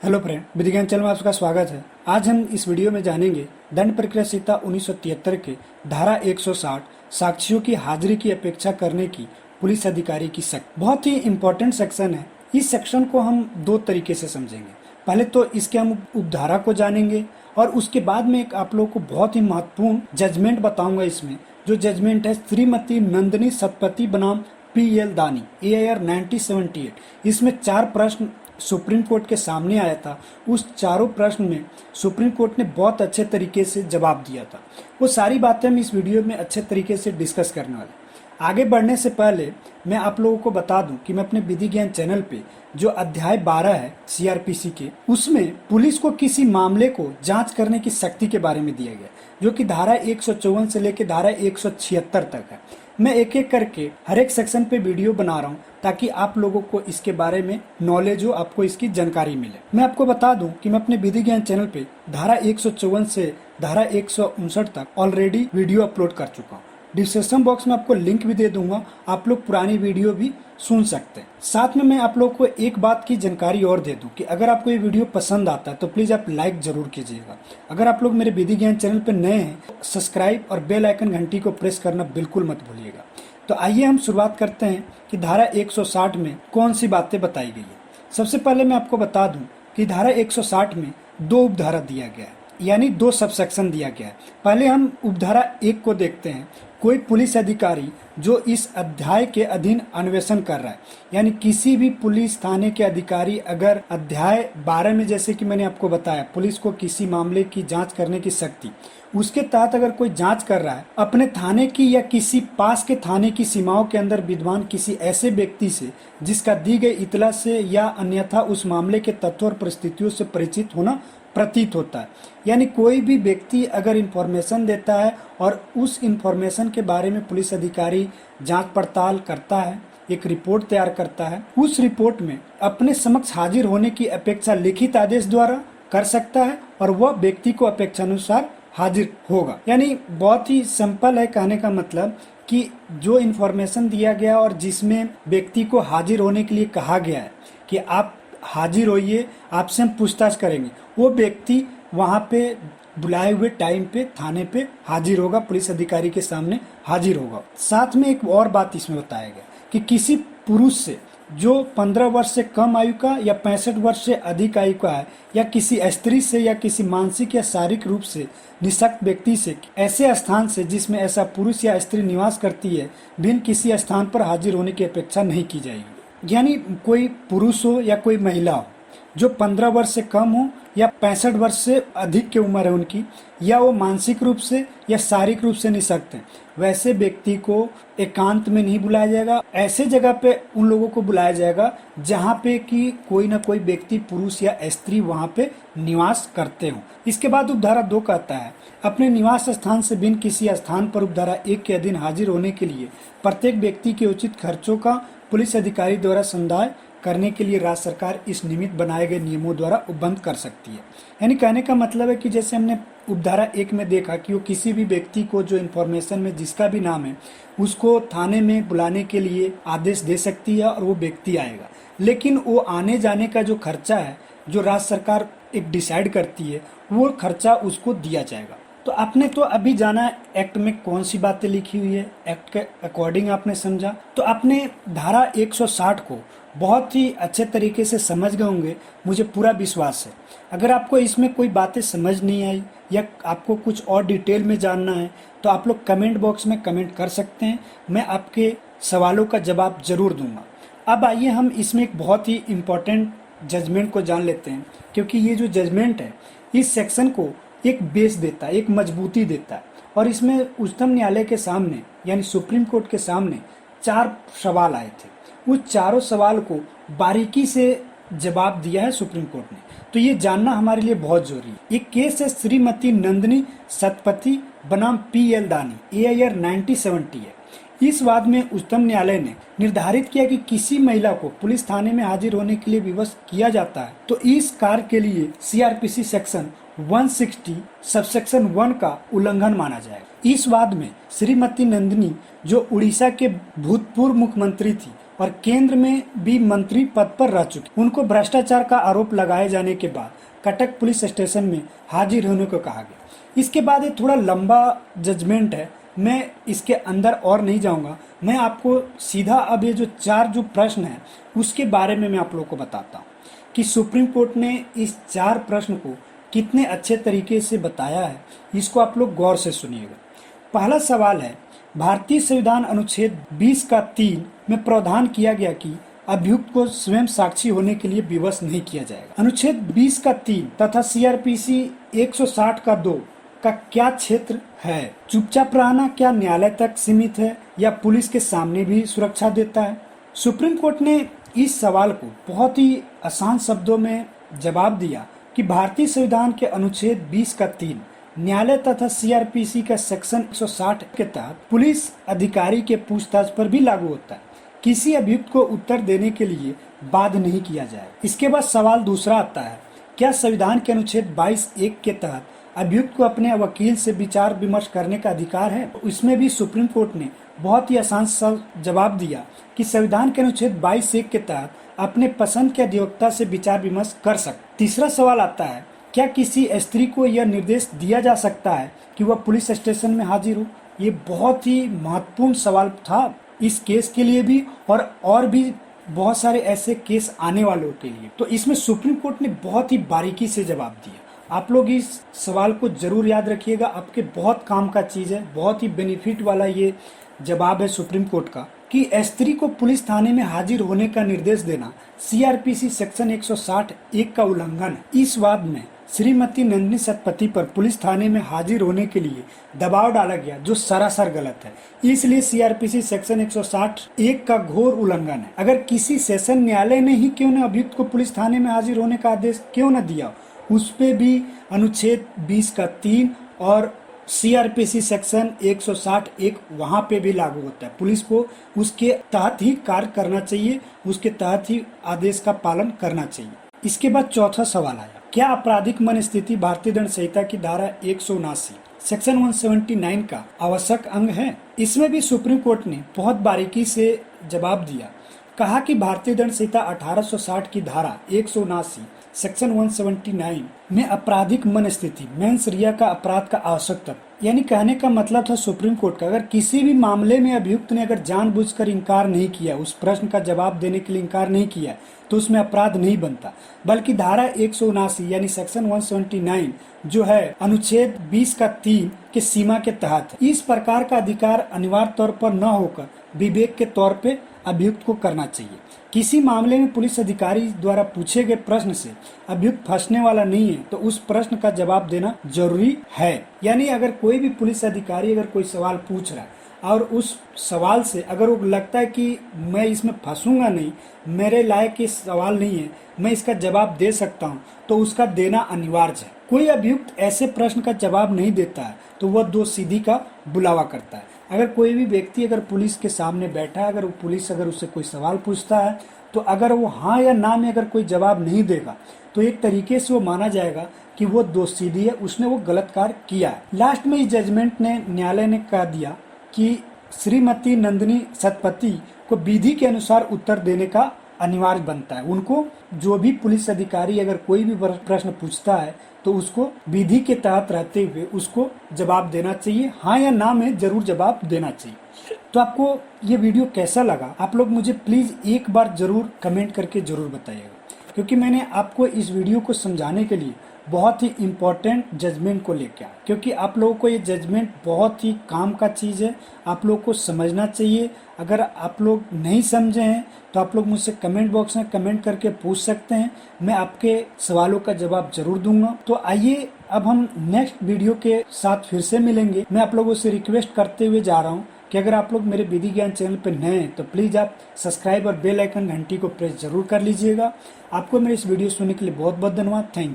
Hello friend, विधिज्ञान channel में आपका स्वागत है। आज हम इस वीडियो में जानेंगे दंड प्रक्रिया संहिता 1973 के धारा 160 साक्षियों की हाजिरी की अपेक्षा करने की पुलिस अधिकारी की शक्ति। बहुत ही इम्पोर्टेंट सेक्शन है। इस सेक्शन को हम दो तरीके से समझेंगे। पहले तो इसके हम उपधारा को जानेंगे और उसके बाद में एक आप लोग को बहुत ही महत्वपूर्ण जजमेंट बताऊंगा। इसमें जो जजमेंट है श्रीमती नंदिनी सतपथी बनाम PL दानी AIR 1978। इसमें 4 प्रश्न सुप्रीम कोर्ट के सामने आया था। उस चारों प्रश्न में सुप्रीम कोर्ट ने बहुत अच्छे तरीके से जवाब दिया था। वो सारी बातें हम इस वीडियो में अच्छे तरीके से डिस्कस करने वाले। आगे बढ़ने से पहले मैं आप लोगों को बता दूं कि मैं अपने विधि ज्ञान चैनल पे जो अध्याय 12 है CRPC के, उसमें पुलिस को किसी मामले को जांच करने की शक्ति के बारे में दिया गया, जो कि धारा 154 से लेकर धारा 176 तक है। मैं एक एक करके हर एक सेक्शन पे वीडियो बना रहा हूँ ताकि आप लोगों को इसके बारे में नॉलेज हो, आपको इसकी जानकारी मिले। मैं आपको बता दूं कि मैं अपने विधि ज्ञान चैनल पे धारा 154 से धारा 159 तक ऑलरेडी वीडियो अपलोड कर चुका हूँ। डिस्क्रिप्शन बॉक्स में आपको लिंक भी दे दूंगा, आप लोग पुरानी वीडियो भी सुन सकते हैं। साथ में मैं आप लोग को एक बात की जानकारी और दे दूं कि अगर आपको ये वीडियो पसंद आता है तो प्लीज आप लाइक जरूर कीजिएगा। अगर आप लोग मेरे विधि ज्ञान चैनल पर नए हैं, सब्सक्राइब और बेल आइकन घंटी को प्रेस करना बिल्कुल मत भूलिएगा। तो आइए हम शुरुआत करते हैं कि धारा 160 में कौन सी बातें बताई गई है। सबसे पहले मैं आपको बता दूं कि धारा 160 में 2 उपधारा दिया गया है, यानी 2 सबसेक्शन दिया गया है। पहले हम उपधारा 1 को देखते हैं। कोई पुलिस अधिकारी जो इस अध्याय के अधीन अन्वेषण कर रहा है, यानी किसी भी पुलिस थाने के अधिकारी अगर अध्याय 12 में, जैसे कि मैंने आपको बताया, पुलिस को किसी मामले की जांच करने की शक्ति, उसके तहत अगर कोई जांच कर रहा है अपने थाने की या किसी पास के थाने की सीमाओं के अंदर विद्यमान किसी ऐसे व्यक्ति से जिसका दी गई इतला से या अन्यथा उस मामले के तथ्यों और परिस्थितियों से परिचित होना प्रतीत होता है, यानी कोई भी व्यक्ति अगर इंफॉर्मेशन देता है और उस इंफॉर्मेशन के बारे में पुलिस अधिकारी जांच पड़ताल करता है, एक रिपोर्ट तैयार करता है, उस रिपोर्ट में अपने समक्ष हाजिर होने की अपेक्षा लिखित आदेश द्वारा कर सकता है और वह व्यक्ति को अपेक्षानुसार हाजिर होगा। यानी बहुत ही सिंपल है कहने का मतलब कि जो इंफॉर्मेशन दिया गया और जिसमें व्यक्ति को हाजिर होने के लिए कहा गया है कि आप हाजिर होइए, आपसे हम पूछताछ करेंगे, वो व्यक्ति वहाँ पे बुलाए हुए टाइम पे थाने पे हाजिर होगा, पुलिस अधिकारी के सामने हाजिर होगा। साथ में एक और बात इसमें बताया गया कि किसी पुरुष से जो 15 वर्ष से कम आयु का या 65 वर्ष से अधिक आयु का है, या किसी स्त्री से या किसी मानसिक या शारीरिक रूप से निःशक्त व्यक्ति से ऐसे स्थान से जिसमें ऐसा पुरुष या स्त्री निवास करती है, भिन्न किसी स्थान पर हाजिर होने की अपेक्षा नहीं की जाएगी। यानी कोई पुरुष हो या कोई महिला हो जो 15 वर्ष से कम हो या 65 वर्ष से अधिक की उम्र है उनकी, या वो मानसिक रूप से या शारीरिक रूप से निःशक्त हैं, वैसे व्यक्ति को एकांत में नहीं बुलाया जाएगा। ऐसे जगह पे उन लोगों को बुलाया जाएगा जहाँ पे कि कोई ना कोई व्यक्ति पुरुष या स्त्री वहाँ पे निवास करते हो। इसके बाद उपधारा 2 कहता है अपने निवास स्थान से भिन्न किसी स्थान पर उपधारा 1 के अधीन हाजिर होने के लिए प्रत्येक व्यक्ति के उचित खर्चों का पुलिस अधिकारी द्वारा संदाय करने के लिए राज्य सरकार इस निमित्त बनाए गए नियमों द्वारा उपबंध कर सकती है। यानी कहने का मतलब है कि जैसे हमने उपधारा 1 में देखा कि वो किसी भी व्यक्ति को जो इन्फॉर्मेशन में जिसका भी नाम है उसको थाने में बुलाने के लिए आदेश दे सकती है और वो व्यक्ति आएगा, लेकिन वो आने जाने का जो खर्चा है जो राज्य सरकार एक डिसाइड करती है वो खर्चा उसको दिया जाएगा। तो आपने तो अभी जाना एक्ट में कौन सी बातें लिखी हुई है, एक्ट के अकॉर्डिंग आपने समझा, तो आपने धारा 160 को बहुत ही अच्छे तरीके से समझ गए होंगे, मुझे पूरा विश्वास है। अगर आपको इसमें कोई बातें समझ नहीं आई या आपको कुछ और डिटेल में जानना है तो आप लोग कमेंट बॉक्स में कमेंट कर सकते हैं, मैं आपके सवालों का जवाब जरूर दूंगा। अब आइए हम इसमें एक बहुत ही इम्पोर्टेंट जजमेंट को जान लेते हैं, क्योंकि ये जो जजमेंट है इस सेक्शन को एक बेस देता है, एक मजबूती देता है। और इसमें उच्चतम न्यायालय के सामने यानी सुप्रीम कोर्ट के सामने 4 सवाल आए थे। उस चारों सवाल को बारीकी से जवाब दिया है सुप्रीम कोर्ट ने, तो ये जानना हमारे लिए बहुत जरूरी है। एक केस है श्रीमती नंदिनी सतपथी बनाम PL दानी AIR 1970 है। इस वाद में उच्चतम न्यायालय ने निर्धारित किया कि किसी महिला को पुलिस थाने में हाजिर होने के लिए विवश किया जाता है तो इस कार्य के लिए CRPC सेक्शन 160 सबसेक्शन 1 का उल्लंघन माना जाएगा। इस वाद में श्रीमती नंदिनी जो उड़ीसा के भूतपूर्व मुख्यमंत्री थी और केंद्र में भी मंत्री पद पर रह चुके। उनको भ्रष्टाचार का आरोप लगाए जाने के बाद कटक पुलिस स्टेशन में हाजिर होने को कहा गया। इसके बाद ये थोड़ा लंबा जजमेंट है, मैं इसके अंदर और नहीं जाऊंगा। मैं आपको सीधा अब ये जो 4 प्रश्न है उसके बारे में मैं आप लोगों को बताता हूँ कि सुप्रीम कोर्ट ने इस 4 प्रश्न को कितने अच्छे तरीके से बताया है। इसको आप लोग गौर से सुनिएगा। पहला सवाल है, भारतीय संविधान अनुच्छेद 20 का 3 में प्रावधान किया गया कि अभियुक्त को स्वयं साक्षी होने के लिए विवश नहीं किया जाएगा। अनुच्छेद 20 का 3 तथा सीआरपीसी 160 का 2 का क्या क्षेत्र है? चुपचाप रहना क्या न्यायालय तक सीमित है या पुलिस के सामने भी सुरक्षा देता है? सुप्रीम कोर्ट ने इस सवाल को बहुत ही आसान शब्दों में जवाब दिया कि भारतीय संविधान के अनुच्छेद 20 का 3 न्यायालय तथा सीआरपीसी का सेक्शन 160 के तहत पुलिस अधिकारी के पूछताछ पर भी लागू होता है। किसी अभियुक्त को उत्तर देने के लिए बाध्य नहीं किया जाए। इसके बाद सवाल दूसरा आता है, क्या संविधान के अनुच्छेद 22(1) के तहत अभियुक्त को अपने वकील से विचार विमर्श करने का अधिकार है? इसमें भी सुप्रीम कोर्ट ने बहुत ही आसान सा जवाब दिया कि संविधान के अनुच्छेद 22(1) के तहत अपने पसंद के अधिवक्ता से विचार विमर्श कर सकते। तीसरा सवाल आता है, क्या किसी स्त्री को यह निर्देश दिया जा सकता है कि वह पुलिस स्टेशन में हाजिर हो? ये बहुत ही महत्वपूर्ण सवाल था इस केस के लिए भी और भी बहुत सारे ऐसे केस आने वालों के लिए। तो इसमें सुप्रीम कोर्ट ने बहुत ही बारीकी से जवाब दिया। आप लोग इस सवाल को जरूर याद रखिएगा, आपके बहुत काम का चीज है, बहुत ही बेनिफिट वाला ये जवाब है सुप्रीम कोर्ट का कि स्त्री को पुलिस थाने में हाजिर होने का निर्देश देना सीआरपीसी सेक्शन 160(1) का उल्लंघन है। इस वाद में श्रीमती नंदिनी सतपथी पर पुलिस थाने में हाजिर होने के लिए दबाव डाला गया, जो सरासर गलत है। इसलिए सीआरपीसी सेक्शन 160(1) का घोर उल्लंघन है। अगर किसी सेशन न्यायालय ने ही क्यों न अभियुक्त को पुलिस थाने में हाजिर होने का आदेश क्यों न दिया, उस पे भी अनुच्छेद 20 का 3 और सीआरपीसी सेक्शन 160(1) वहां पे भी लागू होता है। पुलिस को उसके तहत ही कार्य करना चाहिए, उसके तहत ही आदेश का पालन करना चाहिए। इसके बाद चौथा सवाल आया, क्या आपराधिक मनस्थिति भारतीय दंड संहिता की धारा 179 सेक्शन 179 का आवश्यक अंग है? इसमें भी सुप्रीम कोर्ट ने बहुत बारीकी से जवाब दिया। कहा कि भारतीय दंड संहिता 1860 की धारा 179 सेक्शन 179 में आपराधिक मनस्थिति मेंस रिया का अपराध का आवश्यक तत्व, यानी कहने का मतलब था सुप्रीम कोर्ट का, अगर किसी भी मामले में अभियुक्त ने अगर जानबूझकर इनकार नहीं किया, उस प्रश्न का जवाब देने के लिए इनकार नहीं किया, तो उसमें अपराध नहीं बनता, बल्कि धारा 179 यानी सेक्शन 179 जो है अनुच्छेद 20 का 3 के सीमा के तहत है। इस प्रकार का अधिकार अनिवार्य तौर पर न होकर विवेक के तौर पे अभियुक्त को करना चाहिए। किसी मामले में पुलिस अधिकारी द्वारा पूछे गए प्रश्न से अभियुक्त फंसने वाला नहीं है तो उस प्रश्न का जवाब देना जरूरी है। यानी अगर कोई भी पुलिस अधिकारी अगर कोई सवाल पूछ रहा है और उस सवाल से अगर वो लगता है कि मैं इसमें फंसूंगा नहीं, मेरे लायक ये सवाल नहीं है, मैं इसका जवाब दे सकता हूँ, तो उसका देना अनिवार्य है। कोई अभियुक्त ऐसे प्रश्न का जवाब नहीं देता है तो वह दोषसिद्धि का बुलावा करता है। अगर कोई भी व्यक्ति अगर पुलिस के सामने बैठा है, अगर वो पुलिस अगर उससे कोई सवाल पूछता है तो अगर वो हाँ या ना में अगर कोई जवाब नहीं देगा तो एक तरीके से वो माना जाएगा कि वो दोषसिद्धि है, उसने वो गलत कार्य किया है। लास्ट में इस जजमेंट ने न्यायालय ने कह दिया कि श्रीमती नंदिनी सतपथी को विधि के अनुसार उत्तर देने का अनिवार्य बनता है। उनको जो भी पुलिस अधिकारी अगर कोई भी प्रश्न पूछता है तो उसको विधि के तहत रहते हुए उसको जवाब देना चाहिए, हाँ या ना में जरूर जवाब देना चाहिए। तो आपको ये वीडियो कैसा लगा आप लोग मुझे प्लीज एक बार जरूर कमेंट करके जरूर बताइएगा, क्योंकि मैंने आपको इस वीडियो को समझाने के लिए बहुत ही इम्पोर्टेंट जजमेंट को लेकर आया, क्योंकि आप लोगों को ये जजमेंट बहुत ही काम का चीज़ है, आप लोग को समझना चाहिए। अगर आप लोग नहीं समझे हैं तो आप लोग मुझसे कमेंट बॉक्स में कमेंट करके पूछ सकते हैं, मैं आपके सवालों का जवाब जरूर दूंगा। तो आइए अब हम नेक्स्ट वीडियो के साथ फिर से मिलेंगे। मैं आप लोगों से रिक्वेस्ट करते हुए जा रहा हूँ कि अगर आप लोग मेरे विधि ज्ञान चैनल पर नए हैं तो प्लीज़ आप सब्सक्राइब और बेल आइकन घंटी को प्रेस जरूर कर लीजिएगा। आपको मेरे इस वीडियो सुनने के लिए बहुत बहुत धन्यवाद। Thank you.